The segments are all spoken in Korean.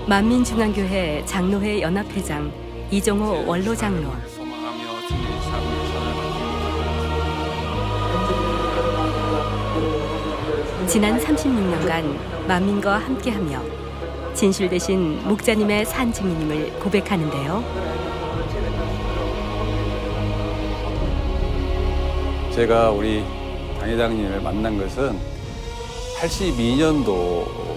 만민중앙교회 장로회 연합회장 이종호 원로장로. 지난 36년간 만민과 함께하며 진실되신 목자님의 산 증인임을 고백하는데요. 제가 우리 당 회장님을 만난 것은 82년도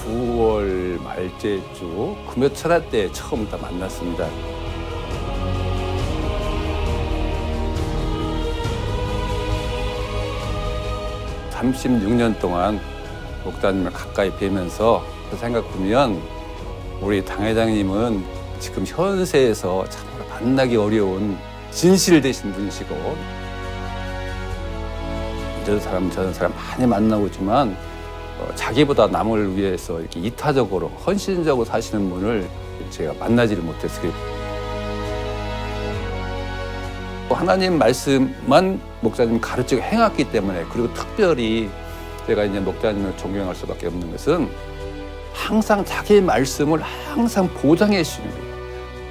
9월 말째 주 금요철야 때 처음 다 만났습니다. (36년) 동안 목사님을 가까이 뵈면서 생각해보면 우리 당 회장님은 지금 현세에서 정말 만나기 어려운 진실되신 분이시고, 저 사람 저런 사람 많이 만나고 있지만 자기보다 남을 위해서 이렇게 이타적으로 헌신적으로 사시는 분을 제가 만나지를 못했어요. 하나님 말씀만 목사님 가르치고 행했기 때문에, 그리고 특별히 제가 이제 목사님을 존경할 수밖에 없는 것은 항상 자기의 말씀을 항상 보장해 주시는 거예요.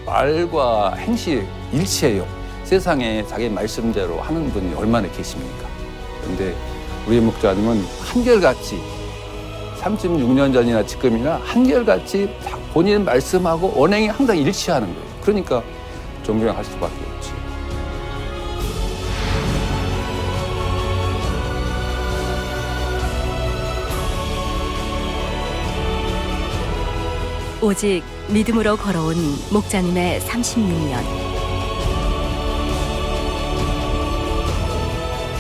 말과 행실 일치해요. 세상에 자기 말씀대로 하는 분이 얼마나 계십니까? 그런데 우리 목사님은 한결같이 36년 전이나 지금이나 한결같이 본인의 말씀하고 언행이 항상 일치하는 거예요. 그러니까 존경할 수밖에 없지. 오직 믿음으로 걸어온 목자님의 36년.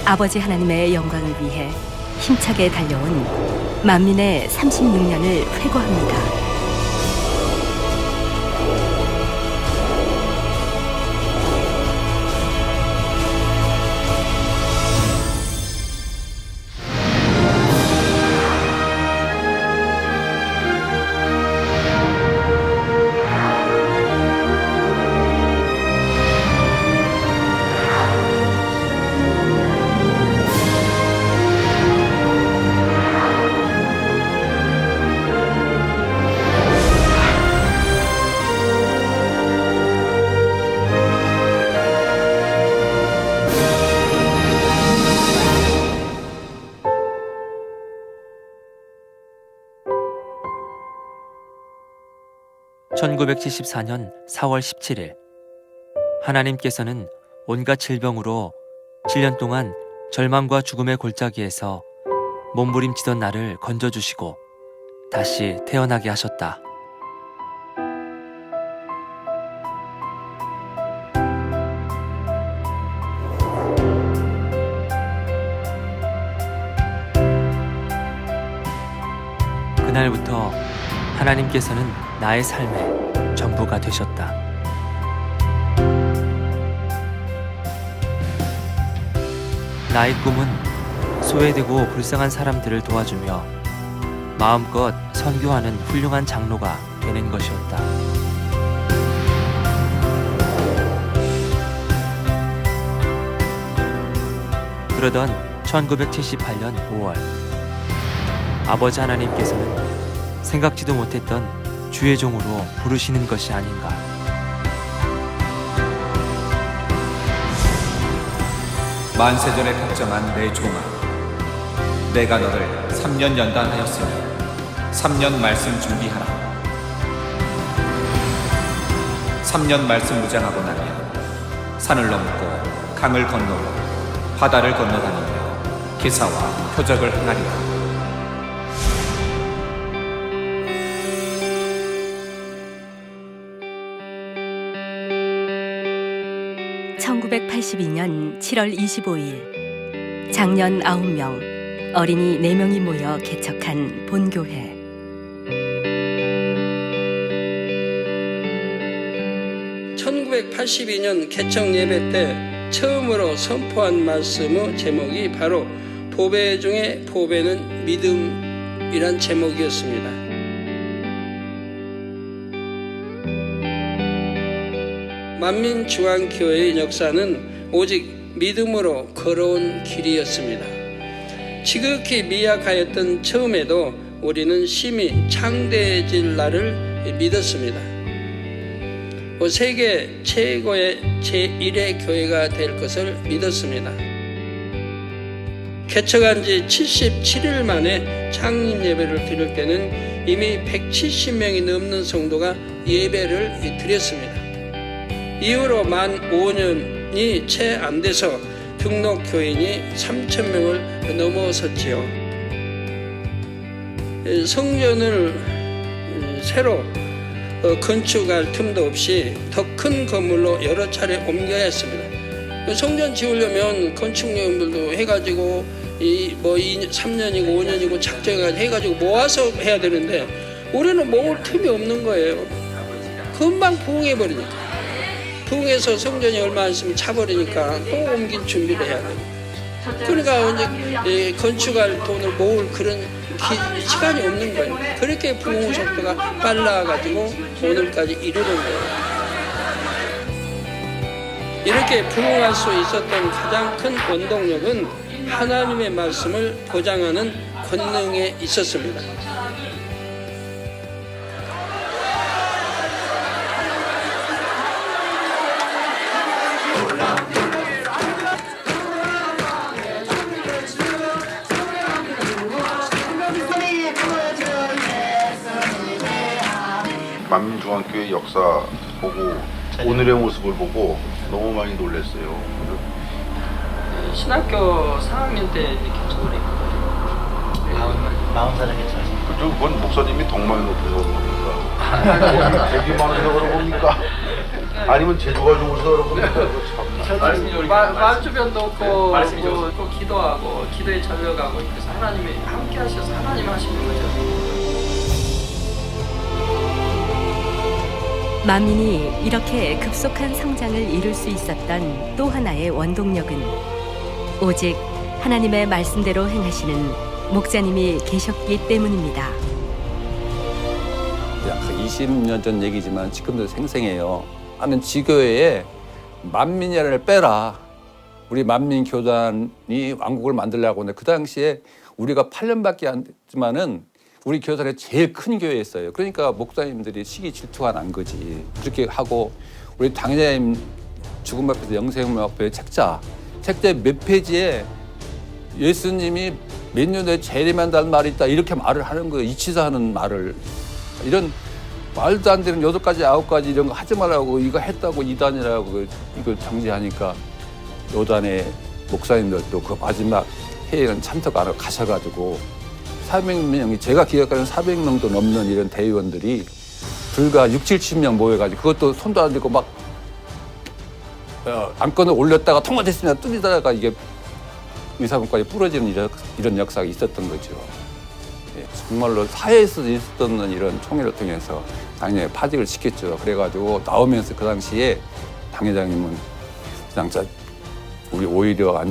아버지 하나님의 영광을 위해 힘차게 달려온 만민의 36년을 회고합니다. (1974년 4월 17일) 하나님께서는 온갖 질병으로 7년 동안 절망과 죽음의 골짜기에서 몸부림치던 나를 건져주시고 다시 태어나게 하셨다. 그날부터 하나님께서는 나의 삶의 전부가 되셨다. 나의 꿈은 소외되고 불쌍한 사람들을 도와주며 마음껏 선교하는 훌륭한 장로가 되는 것이었다. 그러던 1978년 5월, 아버지 하나님께서는 생각지도 못했던 주의 종으로 부르시는 것이 아닌가. 만세전에 걱정한 내 종아, 내가 너를 3년 연단하였으니 3년 말씀 준비하라. 3년 말씀 무장하고 나면 산을 넘고 강을 건너고 바다를 건너다니며 기사와 표적을 행하리라. 1982년 7월 25일 장년 9명, 어린이 4명이 모여 개척한 본교회. (1982년) 개척 예배 때 처음으로 선포한 말씀의 제목이 바로 보배 중에 보배는 믿음이란 제목이었습니다. 만민중앙교회의 역사는 오직 믿음으로 걸어온 길이었습니다. 지극히 미약하였던 처음에도 우리는 심히 창대해질 날을 믿었습니다. 세계 최고의 제1의 교회가 될 것을 믿었습니다. 개척한 지 77일 만에 창립 예배를 드릴 때는 이미 170명이 넘는 성도가 예배를 드렸습니다. 이후로 만 5년이 채 안 돼서 등록 교인이 3,000명을 넘어섰지요. 성전을 새로 건축할 틈도 없이 더 큰 건물로 여러 차례 옮겨야 했습니다. 성전 지으려면 건축용들도 해가지고 3년이고 5년이고 작정해가지고 모아서 해야 되는데 우리는 모을 틈이 없는 거예요. 금방 부흥해버리니까. 부흥해서 성전이 얼마 안 있으면 차버리니까 또 옮길 준비를 해야 돼요. 그러니까 이제 건축할 돈을 모을 그런 시간이 없는 거예요. 그렇게 부흥 속도가 빨라가지고 오늘까지 이르는 거예요. 이렇게 부흥할 수 있었던 가장 큰 원동력은 하나님의 말씀을 보장하는 권능에 있었습니다. 만민중앙교회 역사 보고 오늘의 모습을 보고 너무 많이 놀랐어요. 신학교 4학년 때 개척을 했거든요. 40살에 개척하신 그죠? 그건 목사님이 덕망이 높아서 그런 겁니까? 되게 많아서 그런 겁니까? 아니면 제주가 좋으셔서 그런 겁니까? 말주변도 없고 또 기도하고 기도에 전력하고 그래서 하나님이 함께 하셔서 하나님 하시는 거죠. 만민이 이렇게 급속한 성장을 이룰 수 있었던 또 하나의 원동력은 오직 하나님의 말씀대로 행하시는 목자님이 계셨기 때문입니다. 약 20년 전 얘기지만 지금도 생생해요. 하는 지교회에 만민이라를 빼라. 우리 만민교단이 왕국을 만들려고 하는데 그 당시에 우리가 8년밖에 안 됐지만은 우리 교단의 제일 큰 교회였어요. 그러니까 목사님들이 시기 질투가 난 거지. 그렇게 하고 우리 당회장님 죽음 앞에서 영생 앞에 책자 몇 페이지에 예수님이 몇 년에 재림한다는 말이 있다 이렇게 말을 하는 거예요. 이치사하는 말을. 이런 말도 안 되는 8가지 9가지 이런 거 하지 말라고 이거 했다고 이단이라고 이걸 정지하니까 요단의 목사님들도 그 마지막 회의는 참석 안 하고 가셔가지고 400명이 제가 기억하는 400명도 넘는 이런 대의원들이 불과 60-70명 모여가지고 그것도 손도 안 들고 막 안건을 올렸다가 통과됐으면 뚫리다가 이게 의사분까지 부러지는 이런 역사가 있었던 거죠. 예, 정말로 사회에서 있었던 이런 총회를 통해서 당연히 파직을 시켰죠. 그래가지고 나오면서 그 당시에 당회장님은 그냥 우리 오히려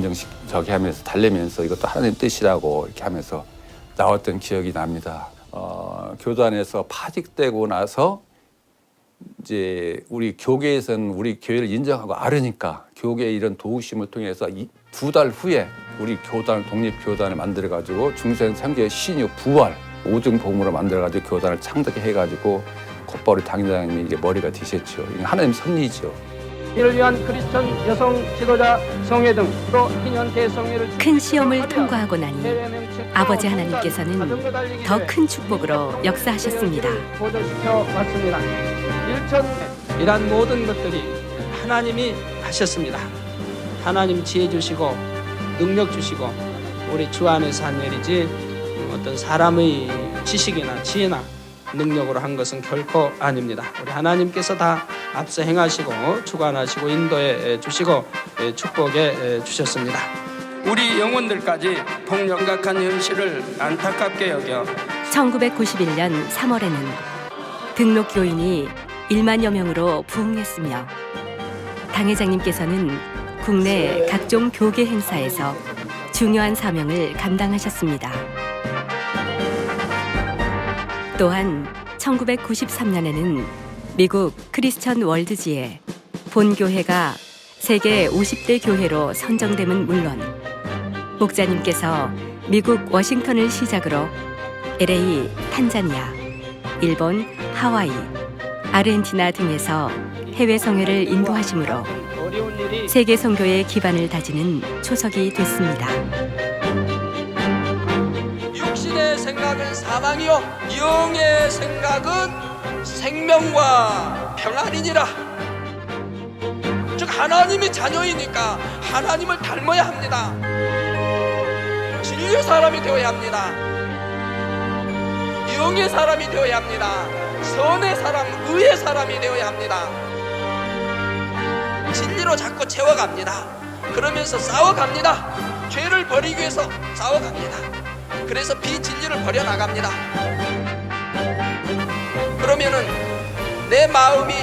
저기 하면서 달래면서 이것도 하나님 뜻이라고 이렇게 하면서 나왔던 기억이 납니다. 교단에서 파직되고 나서 이제 우리 교계에서는 우리 교회를 인정하고 알으니까 교계의 이런 도우심을 통해서 2달 후에 우리 교단을 독립교단을 만들어가지고 중생 선교 신유 부활 5등 복음으로 만들어가지고 교단을 창덕해가지고 곧바로 당회장님이 이게 머리가 되셨죠. 이게 하나님 섭리죠. 이를 위한 크리스천 여성 지도자 성회 등 또 희년 대성회를 큰 시험을 통과하고 나니 아버지 하나님께서는 더 큰 축복으로 역사하셨습니다. 보존시켜 왔습니다. 이란 모든 것들이 하나님이 하셨습니다. 하나님 지혜 주시고 능력 주시고 우리 주 안에서 한 일이지 어떤 사람의 지식이나 지혜나 능력으로 한 것은 결코 아닙니다. 우리 하나님께서 다 앞서 행하시고 주관하시고 인도해 주시고 축복해 주셨습니다. 우리 영혼들까지 폭력각한 현실을 안타깝게 여겨 1991년 3월에는 등록 교인이 1만여 명으로 부흥했으며 당회장님께서는 국내 각종 교계 행사에서 중요한 사명을 감당하셨습니다. 또한 1993년에는 미국 크리스천 월드지에 본교회가 세계 50대 교회로 선정됨은 물론 목자님께서 미국 워싱턴을 시작으로 LA, 탄자니아, 일본, 하와이, 아르헨티나 등에서 해외 성회를 인도하심으로 어려운 일이 세계 선교의 기반을 다지는 초석이 됐습니다. 육신의 생각은 사망이요 영의 생각은 생명과 평안이니라. 즉 하나님의 자녀이니까 하나님을 닮아야 합니다. 진리의 사람이 되어야 합니다. 영의 사람이 되어야 합니다. 선의 사람, 의의 사람이 되어야 합니다. 진리로 자꾸 채워갑니다. 그러면서 싸워갑니다. 죄를 버리기 위해서 싸워갑니다. 그래서 비진리를 버려나갑니다. 그러면은 내 마음이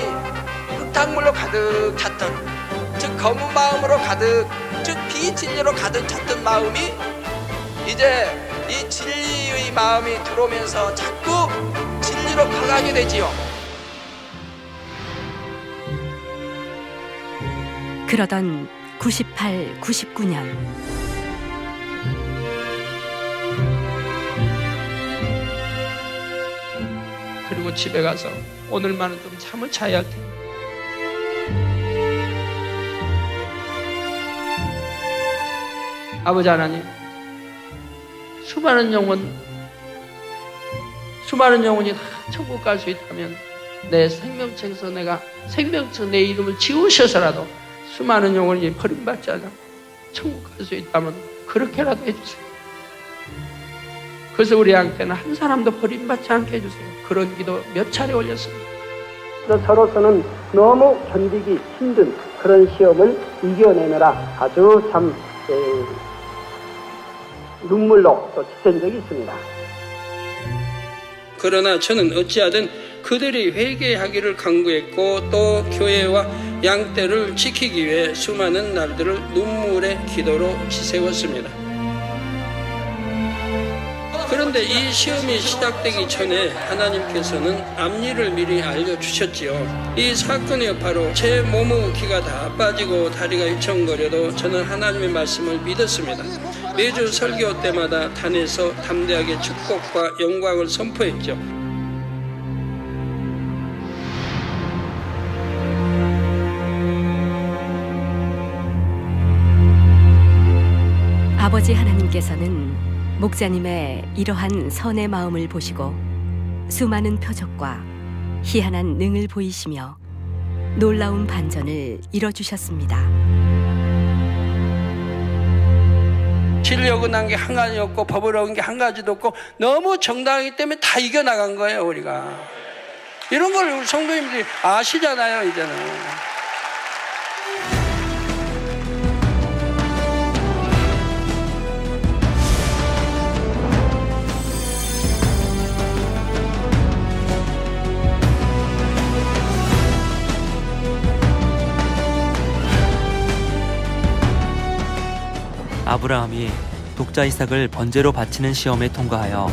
흙탕물로 가득 찼던, 즉 검은 마음으로 가득, 즉 비진리로 가득 찼던 마음이 이제 이 진리의 마음이 들어오면서 자꾸 진리로 강하게 되지요. 그러던 98, 99년 그리고 집에 가서 오늘만은 좀 잠을 자야 할 텐데 아버지 하나님, 수많은 영혼이 다 천국 갈 수 있다면 내 생명책에서 내가 생명책 내 이름을 지우셔서라도 수많은 영혼이 버림받지 않아 천국 갈 수 있다면 그렇게라도 해주세요. 그래서 우리 한테는 한 사람도 버림받지 않게 해주세요. 그런 기도 몇 차례 올렸습니다. 저로서는 너무 견디기 힘든 그런 시험을 이겨내느라 아주 참 눈물로 또 지친 적이 있습니다. 그러나 저는 어찌하든 그들이 회개하기를 강구했고 또 교회와 양떼를 지키기 위해 수많은 날들을 눈물의 기도로 지새웠습니다. 그런데 이 시험이 시작되기 전에 하나님께서는 앞일을 미리 알려주셨지요. 이 사건의 여파로 제 몸의 기가 다 빠지고 다리가 휘청거려도 저는 하나님의 말씀을 믿었습니다. 매주 설교 때마다 단에서 담대하게 축복과 영광을 선포했죠. 아버지 하나님께서는 목자님의 이러한 선의 마음을 보시고 수많은 표적과 희한한 능을 보이시며 놀라운 반전을 이뤄주셨습니다. 진리하고 난 게 한 가지 없고 법을 어긴 게 한 가지도 없고 너무 정당하기 때문에 다 이겨나간 거예요. 우리가 이런 걸 우리 성도님들이 아시잖아요. 이제는 아브라함이 독자 이삭을 번제로 바치는 시험에 통과하여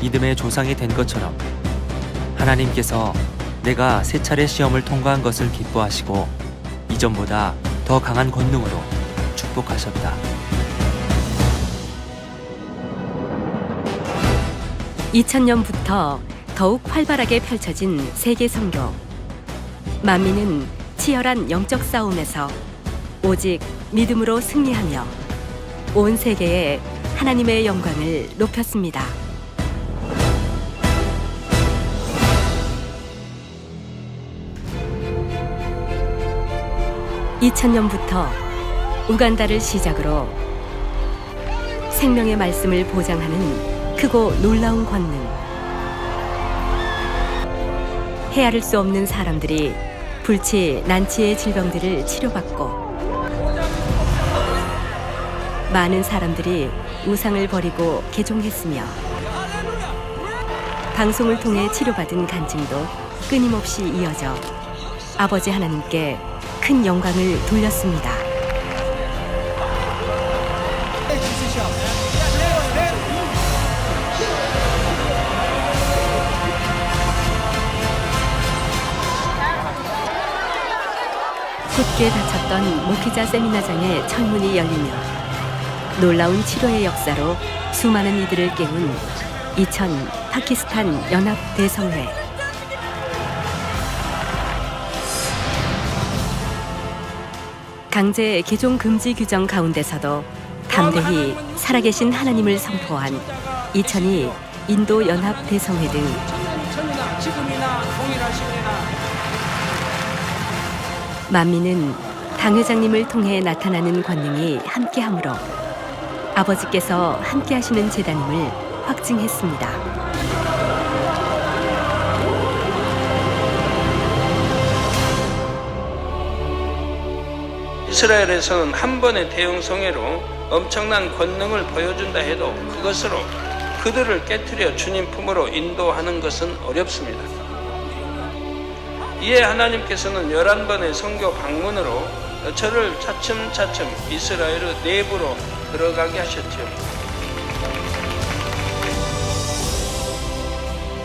믿음의 조상이 된 것처럼 하나님께서 내가 세 차례 시험을 통과한 것을 기뻐하시고 이전보다 더 강한 권능으로 축복하셨다. 2000년부터 더욱 활발하게 펼쳐진 세계 선교. 만민은 치열한 영적 싸움에서 오직 믿음으로 승리하며 온 세계에 하나님의 영광을 높였습니다. (2000년부터) 우간다를 시작으로 생명의 말씀을 보장하는 크고 놀라운 권능. 헤아릴 수 없는 사람들이 불치, 난치의 질병들을 치료받고 많은 사람들이 우상을 버리고 개종했으며 방송을 통해 치료받은 간증도 끊임없이 이어져 아버지 하나님께 큰 영광을 돌렸습니다. 굳게 닫혔던 목회자 세미나장의 철문이 열리며 놀라운 치료의 역사로 수많은 이들을 깨운 2000 파키스탄 연합 대성회. 강제 개종 금지 규정 가운데서도 담대히 살아계신 하나님을 선포한 2002 인도 연합 대성회 등 전이나 지금이나 동일하시니라. 만민은 당회장님을 통해 나타나는 권능이 함께하므로 아버지께서 함께하시는 제단임을 확증했습니다. 이스라엘에서는 한 번의 대형 성회로 엄청난 권능을 보여준다 해도 그것으로 그들을 깨트려 주님 품으로 인도하는 것은 어렵습니다. 이에 하나님께서는 11번의 선교 방문으로 저를 차츰차츰 이스라엘 내부로 들어가게 하셨죠.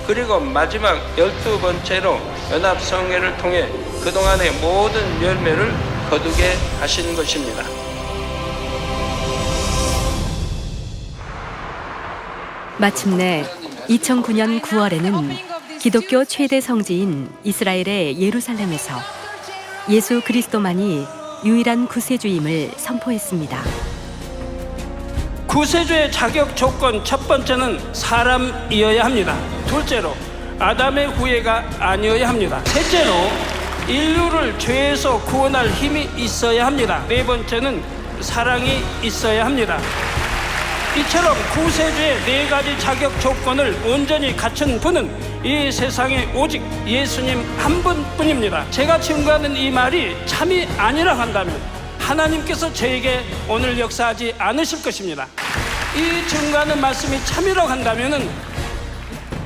그리고 마지막 12번째로 연합성회를 통해 그동안의 모든 열매를 거두게 하신 것입니다. 마침내 2009년 9월에는 기독교 최대 성지인 이스라엘의 예루살렘에서 예수 그리스도만이 유일한 구세주임을 선포했습니다. 구세주의 자격 조건 첫 번째는 사람이어야 합니다. 둘째로 아담의 후예가 아니어야 합니다. 셋째로 인류를 죄에서 구원할 힘이 있어야 합니다. 네 번째는 사랑이 있어야 합니다. 이처럼 구세주의 네 가지 자격 조건을 온전히 갖춘 분은 이 세상에 오직 예수님 한 분뿐입니다. 제가 증거하는 이 말이 참이 아니라 한다면 하나님께서 저에게 오늘 역사하지 않으실 것입니다. 이 증거하는 말씀이 참이라고 한다면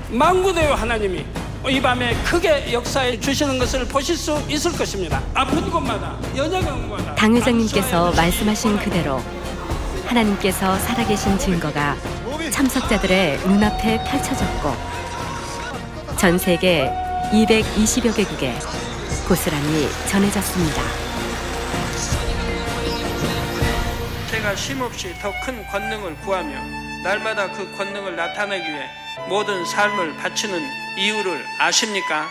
만군의 하나님이 이 밤에 크게 역사해 주시는 것을 보실 수 있을 것입니다. 아픈 곳마다 연약한 곳마다 당회장님께서 말씀하신 그대로 하나님께서 살아계신 증거가 참석자들의 눈앞에 펼쳐졌고 전 세계 220여 개국에 고스란히 전해졌습니다. 제가 쉼없이 더 큰 권능을 구하며 날마다 그 권능을 나타내기 위해 모든 삶을 바치는 이유를 아십니까?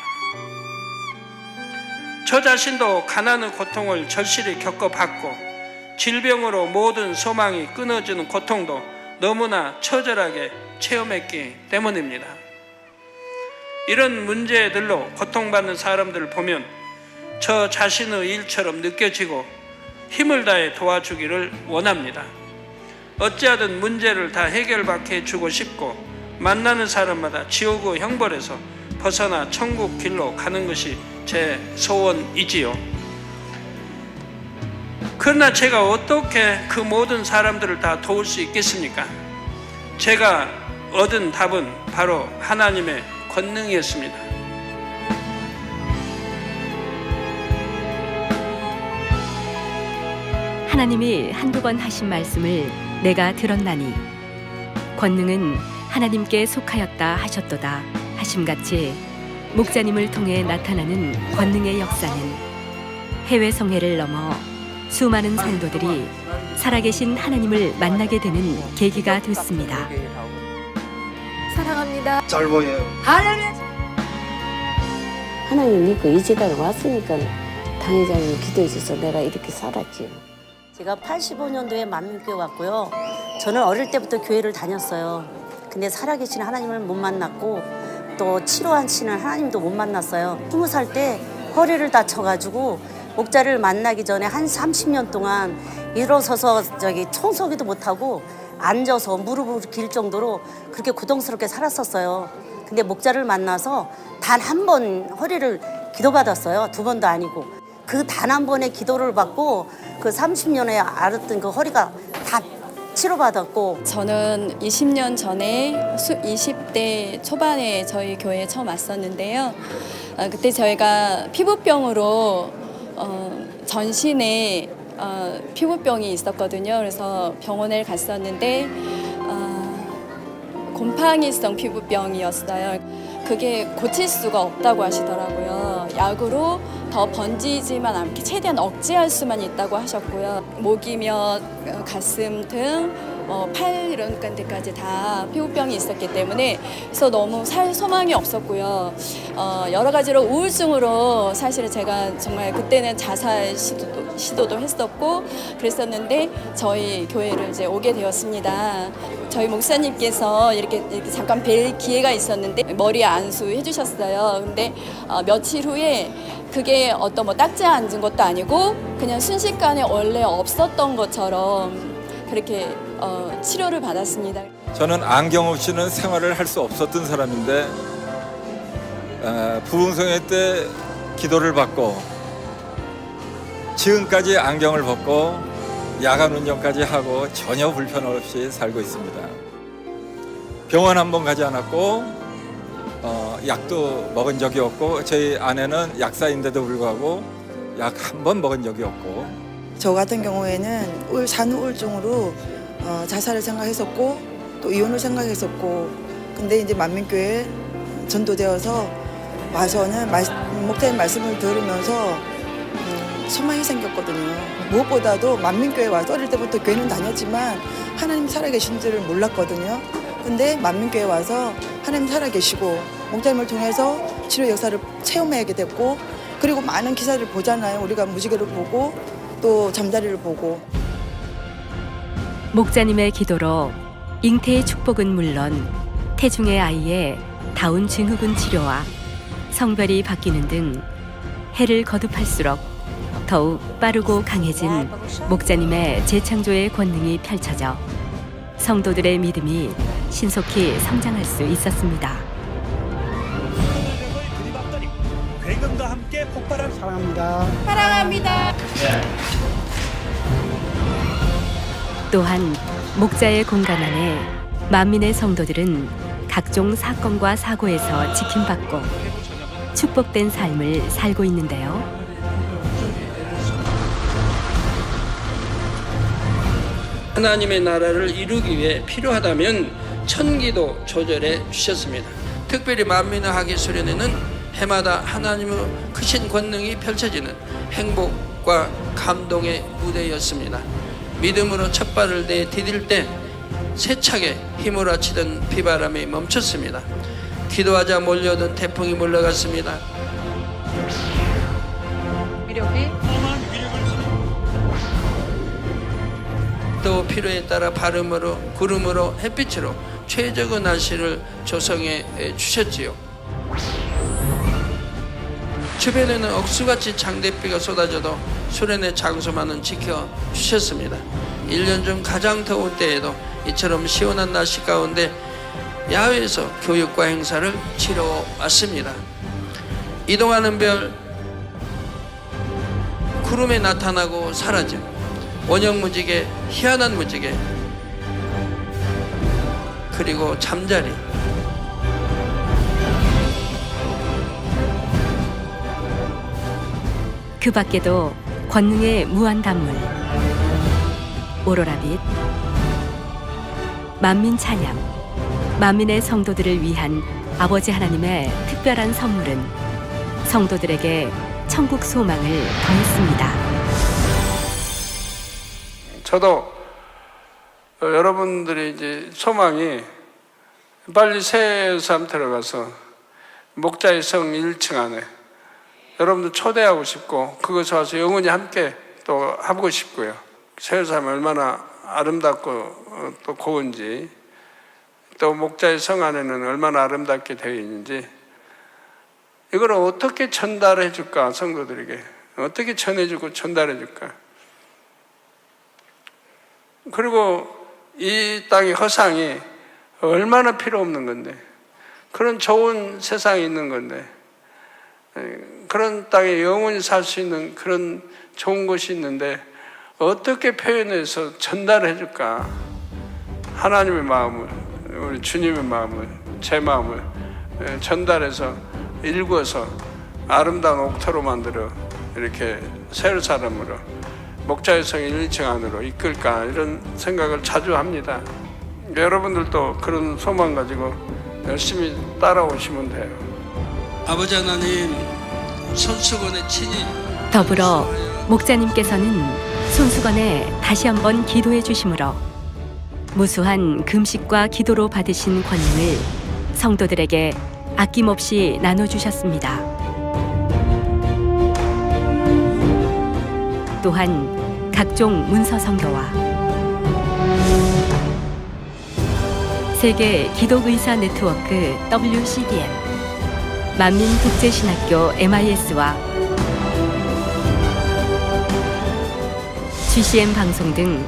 저 자신도 가난의 고통을 절실히 겪어봤고 질병으로 모든 소망이 끊어지는 고통도 너무나 처절하게 체험했기 때문입니다. 이런 문제들로 고통받는 사람들을 보면 저 자신의 일처럼 느껴지고 힘을 다해 도와주기를 원합니다. 어찌하든 문제를 다 해결받게 해주고 싶고 만나는 사람마다 지옥의 형벌에서 벗어나 천국 길로 가는 것이 제 소원이지요. 그러나 제가 어떻게 그 모든 사람들을 다 도울 수 있겠습니까? 제가 얻은 답은 바로 하나님의 권능이었습니다. 하나님이 한두 번 하신 말씀을 내가 들었나니 권능은 하나님께 속하였다 하셨도다 하심같이 목자님을 통해 나타나는 권능의 역사는 해외 성회를 넘어 수많은 성도들이 살아계신 하나님을 만나게 되는 계기가 됐습니다. 사랑합니다. 잘 보여요. 하나님이 이 재단에 왔으니까 당회장님 기도해 주셔서 내가 이렇게 살았지요. 제가 85년도에 만민교회 왔고요. 저는 어릴 때부터 교회를 다녔어요. 근데 살아계신 하나님을 못 만났고 또 치료하시는 하나님도 못 만났어요. 20살 때 허리를 다쳐가지고 목자를 만나기 전에 한 30년 동안 일어서서 청소기도 못하고 앉아서 무릎을 길 정도로 그렇게 고통스럽게 살았었어요. 근데 목자를 만나서 단 한 번 허리를 기도받았어요. 두 번도 아니고. 그 단 한 번의 기도를 받고 그 30년에 앓았던 그 허리가 다 치료받았고. 저는 20년 전에 20대 초반에 저희 교회에 처음 왔었는데요. 그때 저희가 피부병으로 전신에 피부병이 있었거든요. 그래서 병원에 갔었는데 곰팡이성 피부병이었어요. 그게 고칠 수가 없다고 하시더라고요. 약으로 더 번지지만 않게 최대한 억제할 수만 있다고 하셨고요. 목이며 가슴 등 팔 이런 데까지 다 피부병이 있었기 때문에 그래서 너무 살 소망이 없었고요. 여러 가지로 우울증으로 사실은 제가 정말 그때는 자살 시도도 했었고 그랬었는데 저희 교회를 이제 오게 되었습니다. 저희 목사님께서 이렇게 잠깐 뵐 기회가 있었는데 머리에 안수해 주셨어요. 근데 며칠 후에 그게 어떤 뭐 딱지 앉은 것도 아니고 그냥 순식간에 원래 없었던 것처럼 그렇게 치료를 받았습니다. 저는 안경 없이는 생활을 할 수 없었던 사람인데 부흥성회 때 기도를 받고 지금까지 안경을 벗고 야간 운전까지 하고 전혀 불편 없이 살고 있습니다. 병원 한 번 가지 않았고 약도 먹은 적이 없고 저희 아내는 약사인데도 불구하고 약 한 번 먹은 적이 없고 저 같은 경우에는 산후우울증으로 자살을 생각했었고 또 이혼을 생각했었고 근데 이제 만민교회 전도되어서 와서는 목사님 말씀을 들으면서 소망이 생겼거든요. 무엇보다도 만민교회 와서 어릴 때부터 교회는 다녔지만 하나님 살아계신 줄을 몰랐거든요. 근데 만민교회 와서 하나님 살아계시고 목사님을 통해서 치료 역사를 체험하게 됐고 그리고 많은 기사를 보잖아요. 우리가 무지개를 보고 또 잠자리를 보고. 목자님의 기도로 잉태의 축복은 물론 태중의 아이의 다운 증후군 치료와 성별이 바뀌는 등 해를 거듭할수록 더욱 빠르고 강해진 목자님의 재창조의 권능이 펼쳐져 성도들의 믿음이 신속히 성장할 수 있었습니다. 굉음과 함께 폭발한 사랑합니다. 사랑합니다. 또한 목자의 공간 안에 만민의 성도들은 각종 사건과 사고에서 지킴받고 축복된 삶을 살고 있는데요. 하나님의 나라를 이루기 위해 필요하다면 천기도 조절해 주셨습니다. 특별히 만민의 수련회는 해마다 하나님의 크신 권능이 펼쳐지는 행복과 감동의 무대였습니다. 믿음으로 첫 발을 내디딜 때 세차게 휘몰아치던 비바람이 멈췄습니다. 기도하자 몰려오던 태풍이 물러갔습니다. 또 필요에 따라 바람으로 구름으로 햇빛으로 최적의 날씨를 조성해 주셨지요. 주변에는 억수같이 장대비가 쏟아져도 수련회 장소만은 지켜주셨습니다. 1년 중 가장 더운 때에도 이처럼 시원한 날씨 가운데 야외에서 교육과 행사를 치러왔습니다. 이동하는 별, 구름에 나타나고 사라짐, 원형무지개, 희한한 무지개, 그리고 잠자리. 그 밖에도 권능의 무한 단물, 오로라빛, 만민 찬양, 만민의 성도들을 위한 아버지 하나님의 특별한 선물은 성도들에게 천국 소망을 더했습니다. 저도 여러분들의 이제 소망이 빨리 새삼 들어가서 목자의 성 1층 안에 여러분들 초대하고 싶고 그것에 와서 영원히 함께 또 하고 싶고요. 새삼이 얼마나 아름답고 또 고운지 또 목자의 성 안에는 얼마나 아름답게 되어 있는지 이걸 어떻게 전달해 줄까 성도들에게 어떻게 전해주고 전달해 줄까. 그리고 이 땅의 허상이 얼마나 필요 없는 건데 그런 좋은 세상이 있는 건데 그런 땅에 영원히 살 수 있는 그런 좋은 곳이 있는데 어떻게 표현해서 전달해 줄까. 하나님의 마음을 우리 주님의 마음을 제 마음을 전달해서 일구어서 아름다운 옥토로 만들어 이렇게 새로 사람으로 목자의 성 1층 안으로 이끌까 이런 생각을 자주 합니다. 여러분들도 그런 소망 가지고 열심히 따라오시면 돼요. 아버지 하나님 손수건에 친히 더불어 목자님께서는 손수건에 다시 한번 기도해 주심으로 무수한 금식과 기도로 받으신 권능을 성도들에게 아낌없이 나눠주셨습니다. 또한 각종 문서 선교와 세계 기독의사 네트워크 WCDM, 만민국제신학교 MIS와 GCN 방송 등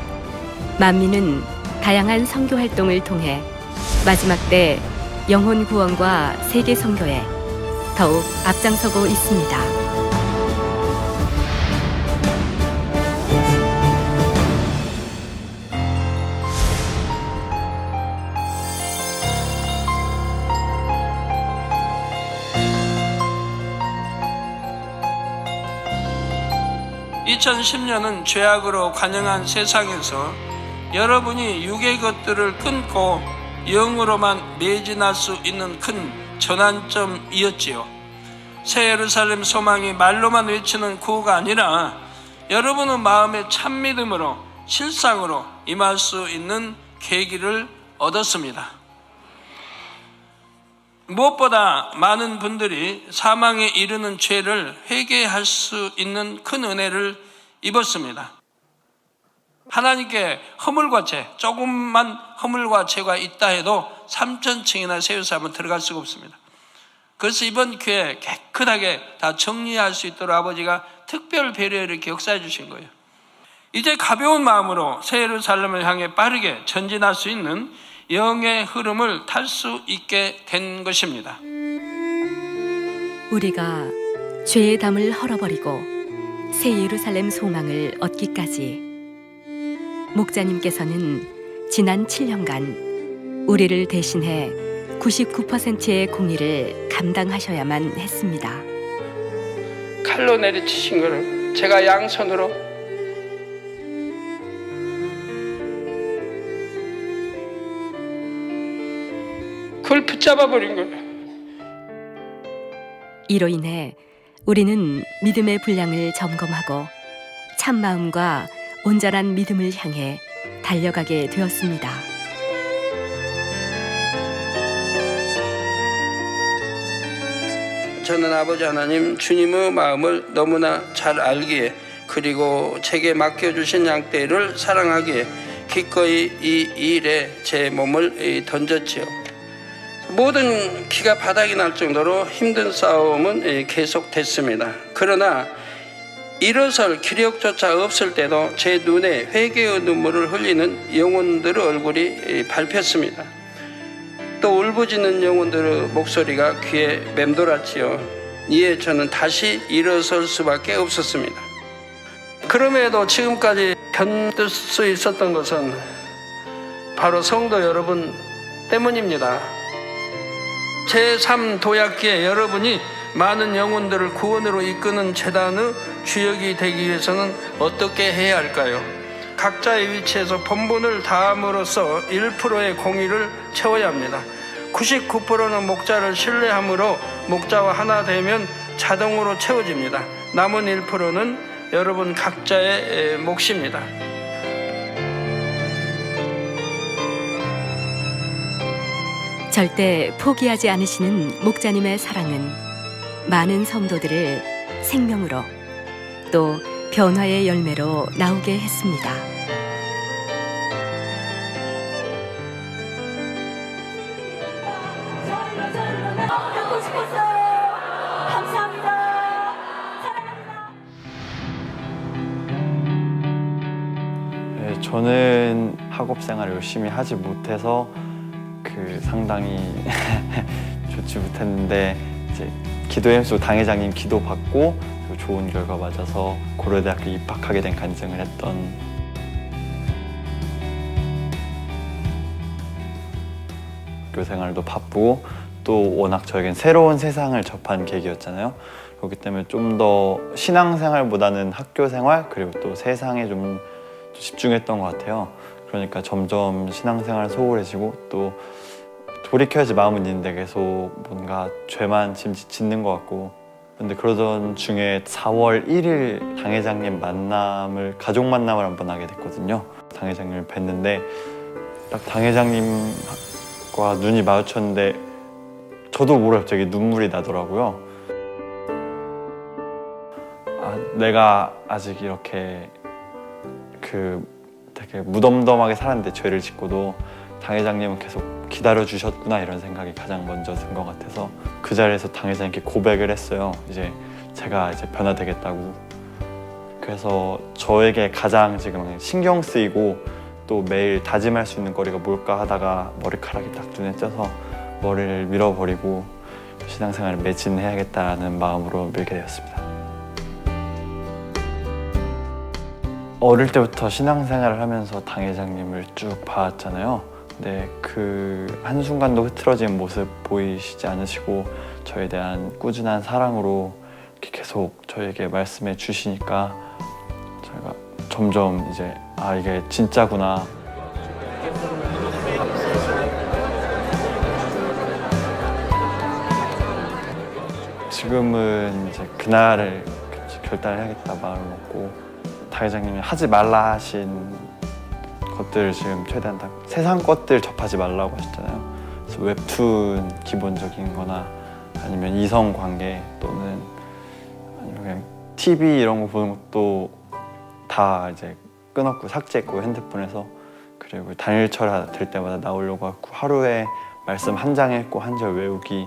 만민은 다양한 선교 활동을 통해 마지막 때 영혼 구원과 세계 선교에 더욱 앞장서고 있습니다. 2010년은 죄악으로 관영한 세상에서 여러분이 육의 것들을 끊고 영으로만 매진할 수 있는 큰 전환점이었지요. 새 예루살렘 소망이 말로만 외치는 구호가 아니라 여러분의 마음의 참믿음으로 실상으로 임할 수 있는 계기를 얻었습니다. 무엇보다 많은 분들이 사망에 이르는 죄를 회개할 수 있는 큰 은혜를 입었습니다. 하나님께 허물과 죄, 조금만 허물과 죄가 있다 해도 3,000층이나 세워서 한번 들어갈 수가 없습니다. 그래서 이번 기회에 깨끗하게 다 정리할 수 있도록 아버지가 특별 배려를 이렇게 역사해 주신 거예요. 이제 가벼운 마음으로 새 예루살렘을 향해 빠르게 전진할 수 있는 영의 흐름을 탈 수 있게 된 것입니다. 우리가 죄의 담을 헐어버리고 새 예루살렘 소망을 얻기까지 목자님께서는 지난 7년간 우리를 대신해 99%의 공의를 감당하셔야만 했습니다. 칼로 내리치신 거를 제가 양손으로 그걸 붙잡아 버린 거예요. 이로 인해 우리는 믿음의 분량을 점검하고 참 마음과 온전한 믿음을 향해 달려가게 되었습니다. 저는 아버지 하나님 주님의 마음을 너무나 잘 알기에 그리고 제게 맡겨주신 양떼를 사랑하기에 기꺼이 이 일에 제 몸을 던졌지요. 모든 기가 바닥이 날 정도로 힘든 싸움은 계속됐습니다. 그러나 일어설 기력조차 없을 때도 제 눈에 회개의 눈물을 흘리는 영혼들의 얼굴이 밟혔습니다. 또 울부짖는 영혼들의 목소리가 귀에 맴돌았지요. 이에 저는 다시 일어설 수밖에 없었습니다. 그럼에도 지금까지 견딜 수 있었던 것은 바로 성도 여러분 때문입니다. 제3도약기에 여러분이 많은 영혼들을 구원으로 이끄는 재단의 주역이 되기 위해서는 어떻게 해야 할까요? 각자의 위치에서 본분을 다함으로써 1%의 공의를 채워야 합니다. 99%는 목자를 신뢰함으로 목자와 하나 되면 자동으로 채워집니다. 남은 1%는 여러분 각자의 몫입니다. 절대 포기하지 않으시는 목자님의 사랑은 많은 성도들을 생명으로 또 변화의 열매로 나오게 했습니다. 네, 저는 학업 생활을 열심히 하지 못해서 상당히 좋지 못했는데 이제 기도연수 당회장님 기도 받고 좋은 결과 맞아서 고려대학교 입학하게 된 간증을 했던 학교 생활도 바쁘고 또 워낙 저에겐 새로운 세상을 접한 계기였잖아요. 그렇기 때문에 좀 더 신앙생활보다는 학교 생활 그리고 또 세상에 좀 집중했던 것 같아요. 그러니까 점점 신앙생활 소홀해지고 또 돌이켜야지 마음은 있는데 계속 뭔가 죄만 짓는 것 같고 근데 그러던 중에 4월 1일 당회장님 가족 만남을 한번 하게 됐거든요. 당회장님을 뵀는데 딱 당회장님과 눈이 마주쳤는데 저도 모르게 갑자기 눈물이 나더라고요. 아, 내가 아직 이렇게 되게 무덤덤하게 살았는데 죄를 짓고도 당회장님은 계속 기다려 주셨구나 이런 생각이 가장 먼저 든 것 같아서 그 자리에서 당회장님께 고백을 했어요. 이제 제가 이제 변화되겠다고. 그래서 저에게 가장 지금 신경 쓰이고 또 매일 다짐할 수 있는 거리가 뭘까 하다가 머리카락이 딱 눈에 띄어서 머리를 밀어버리고 신앙생활을 매진해야겠다는 마음으로 밀게 되었습니다. 어릴 때부터 신앙생활을 하면서 당회장님을 쭉 봐왔잖아요. 근데 그 한순간도 흐트러진 모습 보이시지 않으시고 저에 대한 꾸준한 사랑으로 이렇게 계속 저에게 말씀해 주시니까 제가 점점 이제 아 이게 진짜구나. 지금은 이제 그날을 결단을 해야겠다 마음을 먹고 당회장님이 하지 말라 하신 것들을 지금 최대한 다 세상 것들 접하지 말라고 하셨잖아요. 그래서 웹툰 기본적인 거나 아니면 이성 관계 또는 아니면 그냥 TV 이런 거 보는 것도 다 이제 끊었고 삭제했고 핸드폰에서 그리고 단일철야 될 때마다 나오려고 하고 하루에 말씀 한 장 읽고 한 절 외우기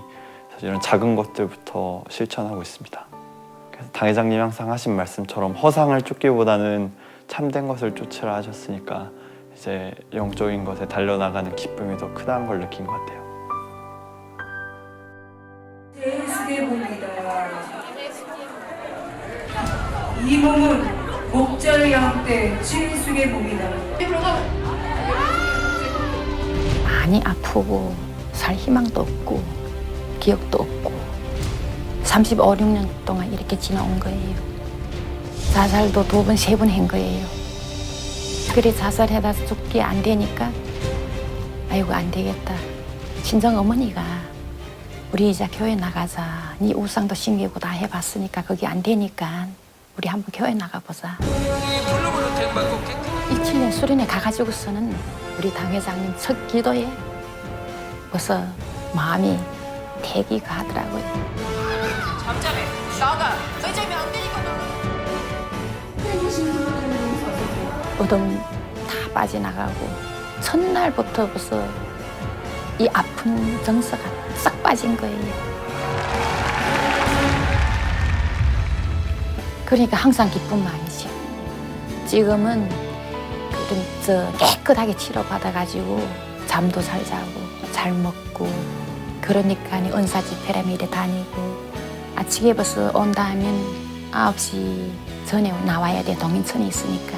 이런 작은 것들부터 실천하고 있습니다. 그래서 당회장님이 항상 하신 말씀처럼 허상을 쫓기보다는 참된 것을 쫓으라 하셨으니까 이제 영적인 것에 달려나가는 기쁨이 더 크다는 걸 느낀 것 같아요. 예수계복이다. 이 몸은 목절 양때 예수의 복이다. 많이 아프고 살 희망도 없고 기억도 없고 35, 6년 동안 이렇게 지나온 거예요. 자살도 2번, 3번 한 거예요. 그래 자살해다 죽기 안 되니까 아이고 안 되겠다. 친정 어머니가 우리 이제 교회 나가자. 네 우상도 신기고 다 해봤으니까 그게 안 되니까 우리 한번 교회 나가보자. 27년 수련회 가가지고서는 우리 당회장님 첫 기도에 벌써 마음이 태기가 하더라고요. 잠잠해. 나가. 회장이 안 되니까 나가. 어둠 다 빠져나가고 첫날부터 벌써 이 아픈 정서가 싹 빠진 거예요. 그러니까 항상 기쁜 마음이죠. 지금은 깨끗하게 치료받아가지고 잠도 잘 자고 잘 먹고 그러니까 은사 집회라며 이래 다니고 아침에 벌써 온다 하면 9시 전에 나와야 돼. 동인천이 있으니까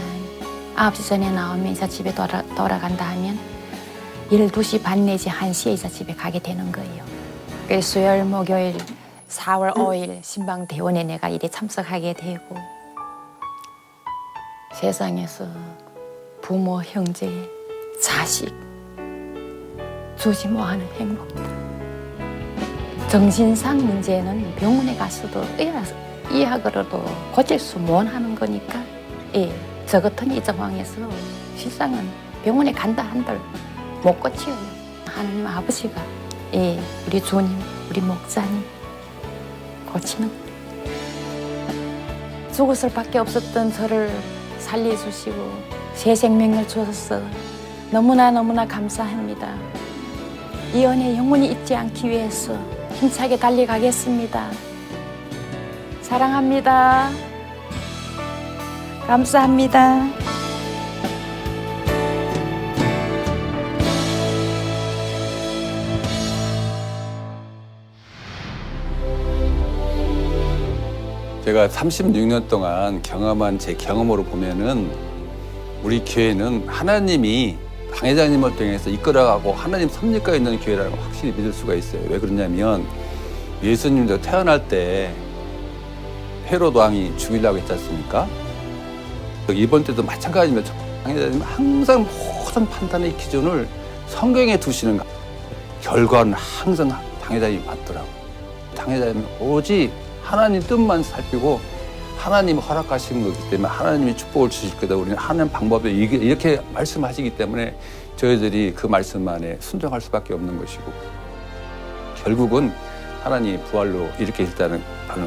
9시 전에 나오면 이제 집에 돌아간다 하면 12시 반 내지 1시에 이제 집에 가게 되는 거예요. 그래서 수요일, 목요일, 4월 5일 신방대원에 내가 이래 참석하게 되고 세상에서 부모, 형제, 자식 주지 못하는 행복들. 정신상 문제는 병원에 가서도 의학으로도 고칠 수 못하는 거니까 저 같은 이 상황에서 실상은 병원에 간다 한들 못 고쳐요. 하나님 아버지가 우리 주님, 우리 목사님 고치는 죽을 수밖에 없었던 저를 살려주시고 새 생명을 주셔서 너무나 감사합니다. 이 은혜 영원히 잊지 않기 위해서 힘차게 달려가겠습니다. 사랑합니다. 감사합니다. 제가 36년 동안 경험한 제 경험으로 보면은 우리 교회는 하나님이 당회장님을 통해서 이끌어가고 하나님 섭리가 있는 교회라는 걸 확실히 믿을 수가 있어요. 왜 그러냐면 예수님도 태어날 때 헤롯 왕이 죽이려고 했지 않습니까? 이번 때도 마찬가지입니다. 당회장님은 항상 모든 판단의 기준을 성경에 두시는 결과는 항상 당회장님이 맞더라고요. 당회장님은 오직 하나님 뜻만 살피고 하나님이 허락하신 거기 때문에 하나님이 축복을 주실 거다. 우리는 하는 방법에 이렇게 말씀하시기 때문에 저희들이 그 말씀만에 순종할 수밖에 없는 것이고 결국은 하나님이 부활로 일으키셨다는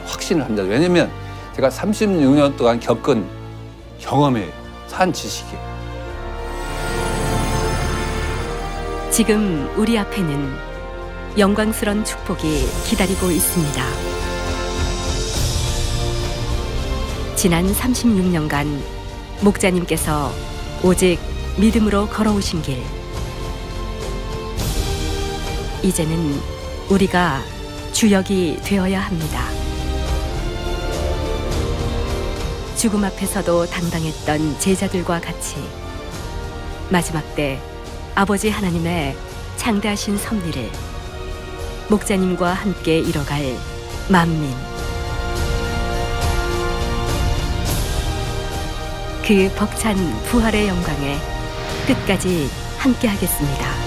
확신을 합니다. 왜냐하면 제가 36년 동안 겪은 경험이에요. 산 지식이에요. 지금 우리 앞에는 영광스러운 축복이 기다리고 있습니다. 지난 36년간 목자님께서 오직 믿음으로 걸어오신 길. 이제는 우리가 주역이 되어야 합니다. 죽음 앞에서도 당당했던 제자들과 같이 마지막 때 아버지 하나님의 창대하신 섭리를 목자님과 함께 이뤄갈 만민. 그 벅찬 부활의 영광에 끝까지 함께 하겠습니다.